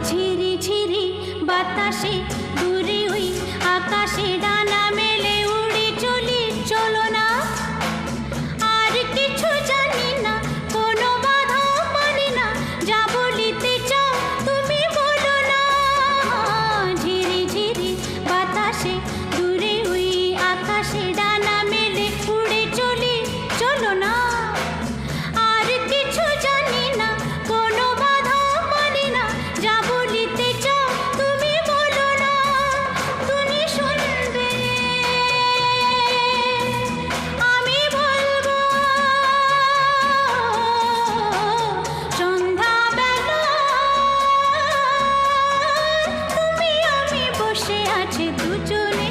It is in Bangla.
ঝিরি ঝিরি বাতাসে দূরে ওই আকাশে ডানা মেলে উড়ে চলি, চলো না। আর কিছু জানি না, কোনো বাধা মানি না, যা বলিতে চাও তুমি বলো না। ঝিরি ঝিরি বাতাসে দূরে ওই আকাশে ডানা মেলে উড়ে চলি, চলো না। আর কিছু জানি না, কোনো বাধা মানি না, যা বলিতে চাও তুমি বলো না। তুমি শুনবে, আমি বলবো। সন্ধ্যাবেলা তুমি আমি বসে আছি দুজনে,